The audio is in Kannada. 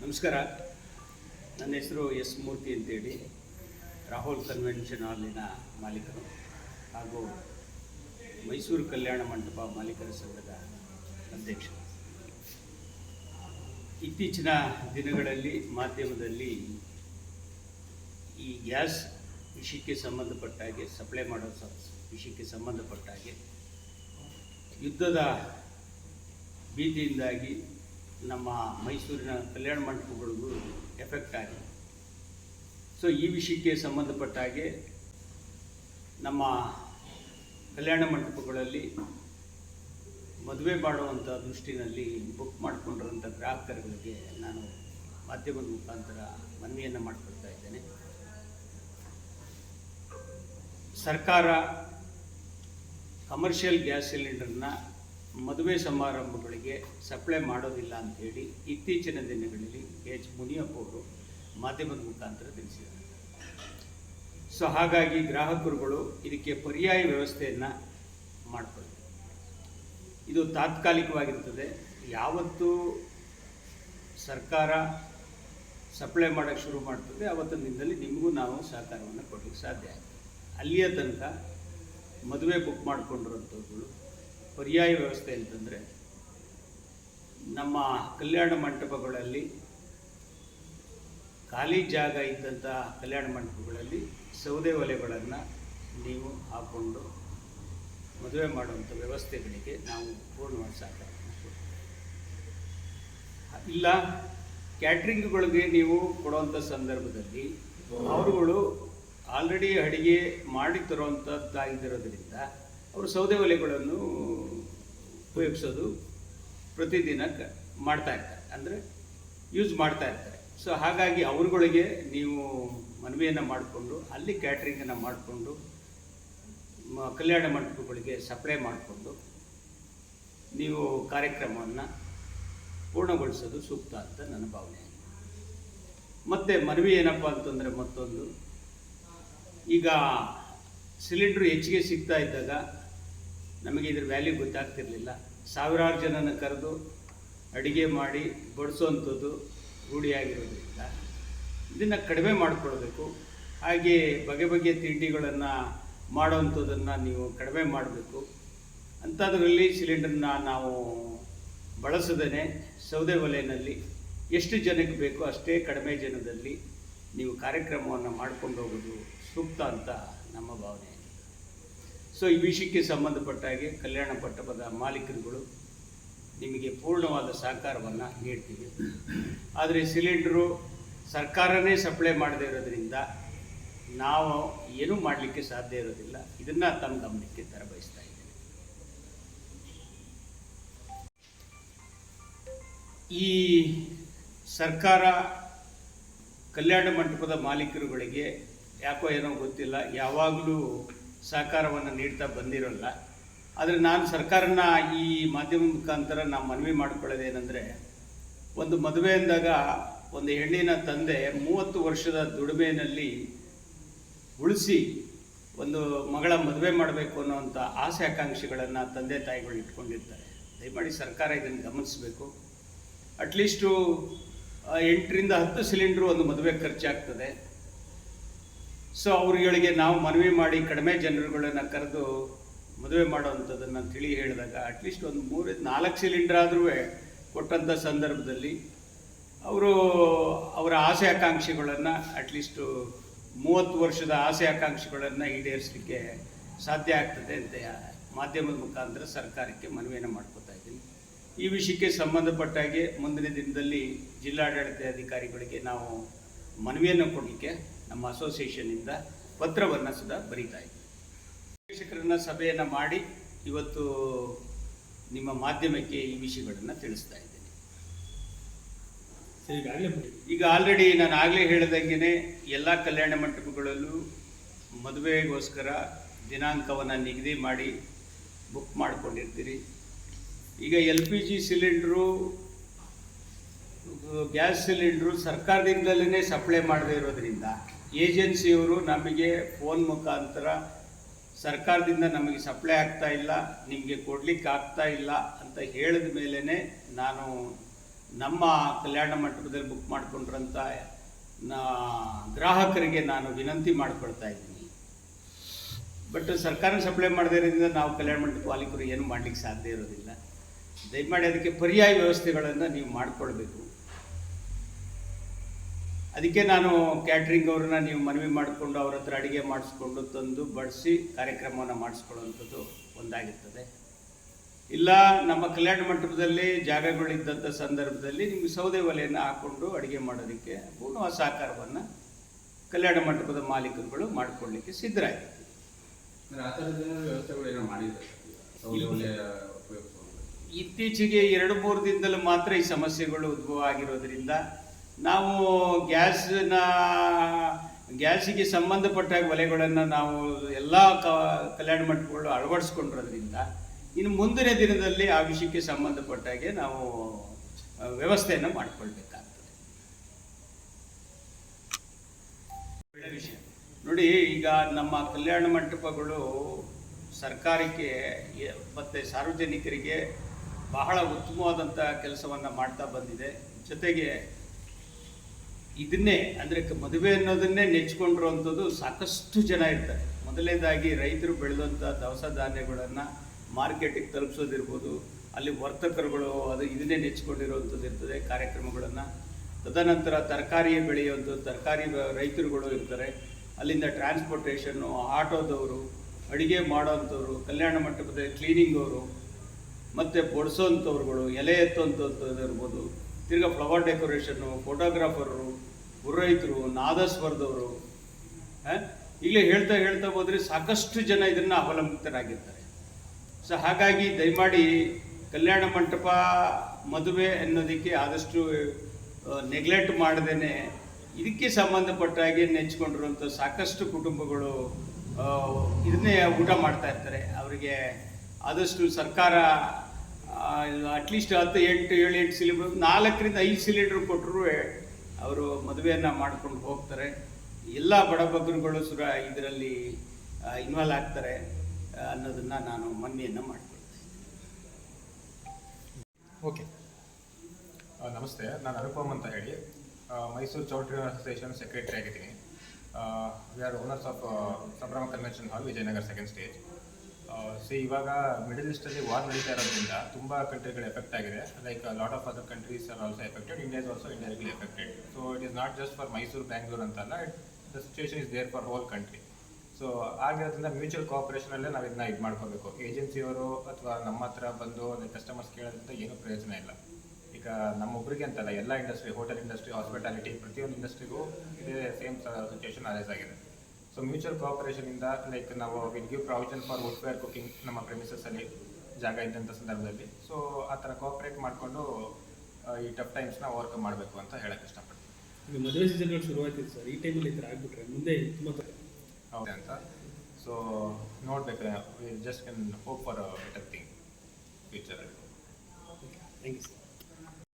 ನಮಸ್ಕಾರ. ನನ್ನ ಹೆಸರು ಎಸ್ ಮೂರ್ತಿ ಅಂತೇಳಿ, ರಾಹುಲ್ ಕನ್ವೆನ್ಷನ್ ಹಾಲಿನ ಮಾಲೀಕರು ಹಾಗೂ ಮೈಸೂರು ಕಲ್ಯಾಣ ಮಂಟಪ ಮಾಲೀಕರ ಸಂಘದ ಅಧ್ಯಕ್ಷ. ಇತ್ತೀಚಿನ ದಿನಗಳಲ್ಲಿ ಮಾಧ್ಯಮದಲ್ಲಿ ಈ ಗ್ಯಾಸ್ ವಿಷಯಕ್ಕೆ ಸಂಬಂಧಪಟ್ಟ ಹಾಗೆ, ಸಪ್ಲೈ ಮಾಡೋ ವಿಷಯಕ್ಕೆ ಸಂಬಂಧಪಟ್ಟ ಹಾಗೆ ಯುದ್ಧದ ಭೀತಿಯಿಂದಾಗಿ ನಮ್ಮ ಮೈಸೂರಿನ ಕಲ್ಯಾಣ ಮಂಟಪಗಳಿಗೂ ಎಫೆಕ್ಟ್ ಆಗಿದೆ. ಸೊ ಈ ವಿಷಯಕ್ಕೆ ಸಂಬಂಧಪಟ್ಟ ಹಾಗೆ ನಮ್ಮ ಕಲ್ಯಾಣ ಮಂಟಪಗಳಲ್ಲಿ ಮದುವೆ ಮಾಡುವಂಥ ದೃಷ್ಟಿನಲ್ಲಿ ಬುಕ್ ಮಾಡಿಕೊಂಡಿರೋಂಥ ಗ್ರಾಹಕರುಗಳಿಗೆ ನಾನು ಮಾಧ್ಯಮದ ಮುಖಾಂತರ ಮನವಿಯನ್ನು ಮಾಡಿಕೊಡ್ತಾ ಇದ್ದೇನೆ. ಸರ್ಕಾರ ಕಮರ್ಷಿಯಲ್ ಗ್ಯಾಸ್ ಸಿಲಿಂಡರ್ನ ಮದುವೆ ಸಮಾರಂಭಗಳಿಗೆ ಸಪ್ಲೈ ಮಾಡೋದಿಲ್ಲ ಅಂಥೇಳಿ ಇತ್ತೀಚಿನ ದಿನಗಳಲ್ಲಿ ಎಚ್ ಮುನಿಯಪ್ಪ ಅವರು ಮಾಧ್ಯಮದ ಮುಖಾಂತರ ತಿಳಿಸಿದ್ದಾರೆ. ಸೊ ಹಾಗಾಗಿ ಗ್ರಾಹಕರುಗಳು ಇದಕ್ಕೆ ಪರ್ಯಾಯ ವ್ಯವಸ್ಥೆಯನ್ನು ಮಾಡಿಕೊಳ್ಳಿ. ಇದು ತಾತ್ಕಾಲಿಕವಾಗಿರ್ತದೆ. ಯಾವತ್ತು ಸರ್ಕಾರ ಸಪ್ಲೈ ಮಾಡೋಕ್ಕೆ ಶುರು ಮಾಡ್ತದೆ ಆವತ್ತಿನ ದಿನದಲ್ಲಿ ನಿಮಗೂ ನಾವು ಸಹಕಾರವನ್ನು ಕೊಡಲಿಕ್ಕೆ ಸಾಧ್ಯ ಆಗುತ್ತೆ. ಅಲ್ಲಿಯ ತನಕ ಮದುವೆ ಬುಕ್ ಮಾಡಿಕೊಂಡಿರೋಂಥವ್ರುಗಳು ಪರ್ಯಾಯ ವ್ಯವಸ್ಥೆ ಅಂತಂದರೆ, ನಮ್ಮ ಕಲ್ಯಾಣ ಮಂಟಪಗಳಲ್ಲಿ ಖಾಲಿ ಜಾಗ ಇದ್ದಂಥ ಕಲ್ಯಾಣ ಮಂಟಪಗಳಲ್ಲಿ ಸೌದೆ ಒಲೆಗಳನ್ನು ನೀವು ಹಾಕ್ಕೊಂಡು ಮದುವೆ ಮಾಡುವಂಥ ವ್ಯವಸ್ಥೆಗಳಿಗೆ ನಾವು ಪೂರ್ಣವಾಗಿ ಸಹಕಾರವನ್ನು ಕೊಡ್ತೀವಿ. ಇಲ್ಲ ಕ್ಯಾಟ್ರಿಂಗ್ಗಳಿಗೆ ನೀವು ಕೊಡುವಂಥ ಸಂದರ್ಭದಲ್ಲಿ ಅವರುಗಳು ಆಲ್ರೆಡಿ ಅಡುಗೆ ಮಾಡಿ ತರುವಂಥದ್ದಾಗಿರೋದ್ರಿಂದ ಅವರು ಸೌದೆ ಒಲೆಗಳನ್ನು ಉಪಯೋಗಿಸೋದು ಪ್ರತಿದಿನ ಮಾಡ್ತಾ ಇರ್ತಾರೆ, ಅಂದರೆ ಯೂಸ್ ಮಾಡ್ತಾ ಇರ್ತಾರೆ. ಸೊ ಹಾಗಾಗಿ ಅವ್ರುಗಳಿಗೆ ನೀವು ಮನವಿಯನ್ನು ಮಾಡಿಕೊಂಡು ಅಲ್ಲಿ ಕ್ಯಾಟ್ರಿಂಗನ್ನು ಮಾಡಿಕೊಂಡು ಕಲ್ಯಾಣ ಮಂಟಪಗಳಿಗೆ ಸಪ್ಲೈ ಮಾಡಿಕೊಂಡು ನೀವು ಕಾರ್ಯಕ್ರಮವನ್ನು ಪೂರ್ಣಗೊಳಿಸೋದು ಸೂಕ್ತ ಅಂತ ನನ್ನ ಭಾವನೆ. ಮತ್ತು ಮನವಿ ಏನಪ್ಪ ಅಂತಂದರೆ, ಮತ್ತೊಂದು, ಈಗ ಸಿಲಿಂಡ್ರು ಹೆಚ್ಚಿಗೆ ಸಿಗ್ತಾ ಇದ್ದಾಗ ನಮಗೆ ಇದ್ರ ವ್ಯಾಲ್ಯೂ ಗೊತ್ತಾಗ್ತಿರಲಿಲ್ಲ. ಸಾವಿರಾರು ಜನನ ಕರೆದು ಅಡುಗೆ ಮಾಡಿ ಬಡಿಸೋವಂಥದ್ದು ರೂಢಿಯಾಗಿರೋದ್ರಿಂದ ಇದನ್ನು ಕಡಿಮೆ ಮಾಡಿಕೊಳ್ಬೇಕು. ಹಾಗೆ ಬಗೆ ಬಗೆಯ ತಿಂಡಿಗಳನ್ನು ಮಾಡೋವಂಥದ್ದನ್ನು ನೀವು ಕಡಿಮೆ ಮಾಡಬೇಕು. ಅಂಥದ್ರಲ್ಲಿ ಸಿಲಿಂಡರ್ನ ನಾವು ಬಳಸದೇ ಸೌದೆ ಒಲೆಯಲ್ಲಿ ಎಷ್ಟು ಜನಕ್ಕೆ ಬೇಕೋ ಅಷ್ಟೇ ಕಡಿಮೆ ಜನದಲ್ಲಿ ನೀವು ಕಾರ್ಯಕ್ರಮವನ್ನು ಮಾಡ್ಕೊಂಡು ಹೋಗೋದು ಸೂಕ್ತ ಅಂತ ನಮ್ಮ ಭಾವನೆ. ಸೊ ಈ ವಿಷಯಕ್ಕೆ ಸಂಬಂಧಪಟ್ಟ ಹಾಗೆ ಕಲ್ಯಾಣ ಮಂಟಪದ ಮಾಲೀಕರುಗಳು ನಿಮಗೆ ಪೂರ್ಣವಾದ ಸಹಕಾರವನ್ನು ನೀಡ್ತೀವಿ. ಆದರೆ ಸಿಲಿಂಡ್ರು ಸರ್ಕಾರನೇ ಸಪ್ಲೈ ಮಾಡದೇ ಇರೋದ್ರಿಂದ ನಾವು ಏನೂ ಮಾಡಲಿಕ್ಕೆ ಸಾಧ್ಯ ಇರೋದಿಲ್ಲ. ಇದನ್ನು ತಮ್ಮ ಗಮನಕ್ಕೆ ತರಬಯಸ್ತಾ ಇದ್ದೇನೆ. ಈ ಸರ್ಕಾರ ಕಲ್ಯಾಣ ಮಂಟಪದ ಮಾಲೀಕರುಗಳಿಗೆ ಯಾಕೋ ಏನೋ ಗೊತ್ತಿಲ್ಲ, ಯಾವಾಗಲೂ ಸಹಕಾರವನ್ನು ನೀಡ್ತಾ ಬಂದಿರೋಲ್ಲ. ಆದರೆ ನಾನು ಸರ್ಕಾರನ ಈ ಮಾಧ್ಯಮ ಮುಖಾಂತರ ನಾವು ಮನವಿ ಮಾಡಿಕೊಳ್ಳೋದೇನೆಂದರೆ, ಒಂದು ಮದುವೆ ಅಂದಾಗ ಒಂದು ಹೆಣ್ಣಿನ ತಂದೆ 30 ವರ್ಷದ ದುಡಿಮೆಯಲ್ಲಿ ಉಳಿಸಿ ಒಂದು ಮಗಳ ಮದುವೆ ಮಾಡಬೇಕು ಅನ್ನೋವಂಥ ಆಸೆ ಆಕಾಂಕ್ಷೆಗಳನ್ನು ತಂದೆ ತಾಯಿಗಳು ಇಟ್ಕೊಂಡಿರ್ತಾರೆ. ದಯಮಾಡಿ ಸರ್ಕಾರ ಇದನ್ನು ಗಮನಿಸಬೇಕು. ಅಟ್ಲೀಸ್ಟು 8 ರಿಂದ 10 ಸಿಲಿಂಡ್ರು ಒಂದು ಮದುವೆ ಖರ್ಚಾಗ್ತದೆ. ಸೊ ಅವ್ರುಗಳಿಗೆ ನಾವು ಮನವಿ ಮಾಡಿ ಕಡಿಮೆ ಜನರುಗಳನ್ನು ಕರೆದು ಮದುವೆ ಮಾಡೋವಂಥದ್ದನ್ನು ತಿಳಿ ಹೇಳಿದಾಗ ಅಟ್ಲೀಸ್ಟ್ ಒಂದು 3-4 ಸಿಲಿಂಡರ್ ಆದರೂ ಕೊಟ್ಟಂಥ ಸಂದರ್ಭದಲ್ಲಿ ಅವರ ಆಸೆ ಆಕಾಂಕ್ಷೆಗಳನ್ನು ಅಟ್ಲೀಸ್ಟು 30 ವರ್ಷದ ಆಸೆ ಆಕಾಂಕ್ಷೆಗಳನ್ನು ಈಡೇರಿಸಲಿಕ್ಕೆ ಸಾಧ್ಯ ಆಗ್ತದೆ ಅಂತ ಮಾಧ್ಯಮದ ಮುಖಾಂತರ ಸರ್ಕಾರಕ್ಕೆ ಮನವಿಯನ್ನು ಮಾಡ್ಕೋತಾ ಇದ್ದೀನಿ. ಈ ವಿಷಯಕ್ಕೆ ಸಂಬಂಧಪಟ್ಟಾಗೆ ಮುಂದಿನ ದಿನದಲ್ಲಿ ಜಿಲ್ಲಾಡಳಿತ ಅಧಿಕಾರಿಗಳಿಗೆ ನಾವು ಮನವಿಯನ್ನು ಕೊಡಲಿಕ್ಕೆ ನಮ್ಮ ಅಸೋಸಿಯೇಷನ್ನಿಂದ ಪತ್ರವನ್ನು ಸುಧಾ ಬರೀತಾ ಇದ್ದೀವಿ. ಶಿಕ್ಷಕರನ್ನ ಸಭೆಯನ್ನು ಮಾಡಿ ಇವತ್ತು ನಿಮ್ಮ ಮಾಧ್ಯಮಕ್ಕೆ ಈ ವಿಷಯಗಳನ್ನು ತಿಳಿಸ್ತಾ ಇದ್ದೀನಿ. ಈಗ ಆಲ್ರೆಡಿ ನಾನು ಆಗಲೇ ಹೇಳಿದಂಗೆ ಎಲ್ಲ ಕಲ್ಯಾಣ ಮಂಟಪಗಳಲ್ಲೂ ಮದುವೆಗೋಸ್ಕರ ದಿನಾಂಕವನ್ನು ನಿಗದಿ ಮಾಡಿ ಬುಕ್ ಮಾಡಿಕೊಂಡಿರ್ತೀರಿ. ಈಗ LPG ಸಿಲಿಂಡ್ರು, ಗ್ಯಾಸ್ ಸಿಲಿಂಡ್ರು ಸರ್ಕಾರದಿಂದಲೇ ಸಪ್ಲೈ ಮಾಡದೇ ಇರೋದ್ರಿಂದ ಏಜೆನ್ಸಿಯವರು ನಮಗೆ ಫೋನ್ ಮುಖಾಂತರ ಸರ್ಕಾರದಿಂದ ನಮಗೆ ಸಪ್ಲೈ ಆಗ್ತಾ ಇಲ್ಲ, ನಿಮಗೆ ಕೊಡ್ಲಿಕ್ಕೆ ಆಗ್ತಾ ಇಲ್ಲ ಅಂತ ಹೇಳಿದ ಮೇಲೇ ನಾನು ನಮ್ಮ ಕಲ್ಯಾಣ ಮಂಟಪದಲ್ಲಿ ಬುಕ್ ಮಾಡಿಕೊಂಡ್ರಂಥ ಗ್ರಾಹಕರಿಗೆ ನಾನು ವಿನಂತಿ ಮಾಡಿಕೊಳ್ತಾ ಇದ್ದೀನಿ. ಬಟ್ ಸರ್ಕಾರ ಸಪ್ಲೈ ಮಾಡದೇ ಇರೋದ್ರಿಂದ ನಾವು ಕಲ್ಯಾಣ ಮಂಟಪ ಮಾಲೀಕರು ಏನು ಮಾಡಲಿಕ್ಕೆ ಸಾಧ್ಯ ಇರೋದಿಲ್ಲ. ದಯಮಾಡಿ ಅದಕ್ಕೆ ಪರ್ಯಾಯ ವ್ಯವಸ್ಥೆಗಳನ್ನು ನೀವು ಮಾಡಿಕೊಳ್ಬೇಕು. ಅದಕ್ಕೆ ನಾನು ಕ್ಯಾಟ್ರಿಂಗ್ ಅವ್ರನ್ನ ನೀವು ಮನವಿ ಮಾಡಿಕೊಂಡು ಅವ್ರ ಹತ್ರ ಅಡುಗೆ ಮಾಡಿಸ್ಕೊಂಡು ತಂದು ಬಡಿಸಿ ಕಾರ್ಯಕ್ರಮವನ್ನು ಮಾಡಿಸ್ಕೊಳ್ಳುವಂಥದ್ದು ಒಂದಾಗಿರ್ತದೆ. ಇಲ್ಲ ನಮ್ಮ ಕಲ್ಯಾಣ ಮಂಟಪದಲ್ಲಿ ಜಾಗಗಳಿದ್ದಂಥ ಸಂದರ್ಭದಲ್ಲಿ ನಿಮಗೆ ಸೌದೆ ಒಲೆಯನ್ನು ಹಾಕ್ಕೊಂಡು ಅಡುಗೆ ಮಾಡೋದಕ್ಕೆ ಪೂರ್ಣ ಸಹಕಾರವನ್ನು ಕಲ್ಯಾಣ ಮಂಟಪದ ಮಾಲೀಕರುಗಳು ಮಾಡಿಕೊಳ್ಳಲಿಕ್ಕೆ ಸಿದ್ಧರಾಗಿರ್ತೀವಿ. ಇತ್ತೀಚೆಗೆ 2-3 ದಿನದಲ್ಲಿ ಮಾತ್ರ ಈ ಸಮಸ್ಯೆಗಳು ಉದ್ಭವ ಆಗಿರೋದ್ರಿಂದ ನಾವು ಗ್ಯಾಸಿಗೆ ಸಂಬಂಧಪಟ್ಟ ಒಲೆಗಳನ್ನು ನಾವು ಎಲ್ಲ ಕಲ್ಯಾಣ ಮಂಟಪಗಳು ಅಳವಡಿಸ್ಕೊಂಡಿರೋದ್ರಿಂದ ಇನ್ನು ಮುಂದಿನ ದಿನದಲ್ಲಿ ಆ ವಿಷಯಕ್ಕೆ ಸಂಬಂಧಪಟ್ಟಾಗೆ ನಾವು ವ್ಯವಸ್ಥೆಯನ್ನು ಮಾಡಿಕೊಳ್ಬೇಕಾಗ್ತದೆ. ಒಳ್ಳೆ ವಿಷಯ ನೋಡಿ. ಈಗ ನಮ್ಮ ಕಲ್ಯಾಣ ಮಂಟಪಗಳು ಸರ್ಕಾರಕ್ಕೆ ಮತ್ತು ಸಾರ್ವಜನಿಕರಿಗೆ ಬಹಳ ಉತ್ತಮವಾದಂಥ ಕೆಲಸವನ್ನು ಮಾಡ್ತಾ ಬಂದಿದೆ. ಜೊತೆಗೆ ಇದನ್ನೇ ಅಂದರೆ ಮದುವೆ ಅನ್ನೋದನ್ನೇ ನೆಚ್ಕೊಂಡಿರುವಂಥದ್ದು ಸಾಕಷ್ಟು ಜನ ಇರ್ತಾರೆ. ಮೊದಲನೇದಾಗಿ ರೈತರು ಬೆಳೆದಂಥ ದವಸ ಧಾನ್ಯಗಳನ್ನು ಮಾರ್ಕೆಟಿಗೆ ತಲುಪಿಸೋದಿರ್ಬೋದು, ಅಲ್ಲಿ ವರ್ತಕರುಗಳು ಇದನ್ನೇ ನೆಚ್ಕೊಂಡಿರುವಂಥದ್ದು ಇರ್ತದೆ ಕಾರ್ಯಕ್ರಮಗಳನ್ನು. ತದನಂತರ ತರಕಾರಿ ಬೆಳೆಯುವಂಥದ್ದು ತರಕಾರಿ ರೈತರುಗಳು ಇರ್ತಾರೆ. ಅಲ್ಲಿಂದ ಟ್ರಾನ್ಸ್ಪೋರ್ಟೇಷನ್ನು, ಆಟೋದವರು, ಅಡುಗೆ ಮಾಡೋವಂಥವ್ರು, ಕಲ್ಯಾಣ ಮಂಟಪದ ಕ್ಲೀನಿಂಗ್ ಅವರು, ಮತ್ತು ಬಡಿಸೋವಂಥವ್ರುಗಳು, ಎಲೆ ಎತ್ತುವಂಥದ್ದು ಇರ್ಬೋದು, ತಿರ್ಗಾ ಫ್ಲವರ್ ಡೆಕೋರೇಷನ್ನು, ಫೋಟೋಗ್ರಾಫರು, ಪುರೋಹಿತರು, ನಾದಸ್ವರದವರು, ಈಗಲೇ ಹೇಳ್ತಾ ಹೋದರೆ ಸಾಕಷ್ಟು ಜನ ಇದನ್ನು ಅವಲಂಬಿತರಾಗಿರ್ತಾರೆ. ಸೊ ಹಾಗಾಗಿ ದಯಮಾಡಿ ಕಲ್ಯಾಣ ಮಂಟಪ ಮದುವೆ ಅನ್ನೋದಕ್ಕೆ ಆದಷ್ಟು ನೆಗ್ಲೆಕ್ಟ್ ಮಾಡದೇ ಇದಕ್ಕೆ ಸಂಬಂಧಪಟ್ಟ ಹಾಗೆ ನೆಚ್ಕೊಂಡಿರುವಂಥ ಸಾಕಷ್ಟು ಕುಟುಂಬಗಳು ಇದನ್ನೇ ಊಟ ಮಾಡ್ತಾ ಇರ್ತಾರೆ. ಅವರಿಗೆ ಆದಷ್ಟು ಸರ್ಕಾರ ಅಟ್ಲೀಸ್ಟ್ 7-8 ಸಿಲಿಂಡರ್ 4-5 ಸಿಲಿಂಡರ್ ಕೊಟ್ಟರು ಅವರು ಮದುವೆಯನ್ನು ಮಾಡ್ಕೊಂಡು ಹೋಗ್ತಾರೆ. ಎಲ್ಲ ಬಡಬಗ್ಗರುಗಳು ಸುರ ಇದರಲ್ಲಿ ಇನ್ವಾಲ್ವ್ ಆಗ್ತಾರೆ ಅನ್ನೋದನ್ನು ನಾನು ಮನವಿಯನ್ನು ಮಾಡಿಕೊಳ್ತೇನೆ. ಓಕೆ, ನಮಸ್ತೆ. ನಾನು ಅನುಪಮ್ ಅಂತ ಹೇಳಿ ಮೈಸೂರು ಚೌಲ್ಟ್ರಿ ಅಸೋಸಿಯೇಷನ್ ಸೆಕ್ರೆಟರಿ ಆಗಿದ್ದೀನಿ. We are owners of Sambhrama convention hall, Vijayanagar 2nd stage. ಇವಾಗ ಮಿಡಲ್ ಈಸ್ಟಲ್ಲಿ ವಾರ್ ನಡೀತಾ ಇರೋದ್ರಿಂದ ತುಂಬ ಕಂಟ್ರಿಗಳು ಎಫೆಕ್ಟ್ ಆಗಿದೆ. Like lot of other countries are also affected. India is also indirectly affected. So it is not just for Mysuru, Bangalore ಅಂತಲ್ಲ, the situation is there for whole country. So ಆಗಿರೋದ್ರಿಂದ ಮ್ಯೂಚುವಲ್ ಕೋಆಪರೇಷನಲ್ಲೇ ನಾವು ಇದನ್ನ ಇದು ಮಾಡ್ಕೋಬೇಕು. ಏಜೆನ್ಸಿಯವರು ಅಥವಾ ನಮ್ಮ ಹತ್ರ ಬಂದು ಕಸ್ಟಮರ್ಸ್ ಕೇಳೋದ್ರಿಂದ ಏನೂ ಪ್ರಯೋಜನ ಇಲ್ಲ. ಈಗ ನಮ್ಮೊಬ್ಬರಿಗೆ ಅಂತಲ್ಲ, ಎಲ್ಲ ಇಂಡಸ್ಟ್ರಿ, ಹೋಟೆಲ್ ಇಂಡಸ್ಟ್ರಿ, ಹಾಸ್ಪಿಟಾಲಿಟಿ, ಪ್ರತಿಯೊಂದು ಇಂಡಸ್ಟ್ರಿಗೂ ಇದೇ ಸೇಮ್ ಸಿಚುವೇಶನ್ ಅರೈಸ್ ಆಗಿದೆ. ಸೊ ಮ್ಯೂಚುವಲ್ ಕೋಆಪರೇಷನಿಂದ ಲೈಕ್ ನಾವು will give provision for woodware cooking ನಮ್ಮ ಪ್ರೆಮಿಸಸ್ಸಲ್ಲಿ ಜಾಗ ಇದ್ದಂಥ ಸಂದರ್ಭದಲ್ಲಿ. ಸೊ ಆ ಥರ ಕೋಆಪರೇಟ್ ಮಾಡಿಕೊಂಡು ಈ ಟಫ್ ಟೈಮ್ಸ್ನ ಓವರ್ಕಮ್ ಮಾಡಬೇಕು ಅಂತ ಹೇಳಕ್ಕೆ ಇಷ್ಟಪಡ್ತೀನಿ. ಈಗ ಮದುವೆ ಸೀಸನ್ಗಳು ಶುರುವಾಗ್ತಿದೆ ಸರ್, ಈ ಟೈಮಲ್ಲಿ ಈ ಥರ ಆಗಿಬಿಟ್ರೆ ಮುಂದೆ ತುಂಬ ಹೌದೇ ಅಂತ. ಸೊ ನೋಡಬೇಕು, we just can hope for better thing ಫ್ಯೂಚರಲ್ಲಿ. Thank you sir.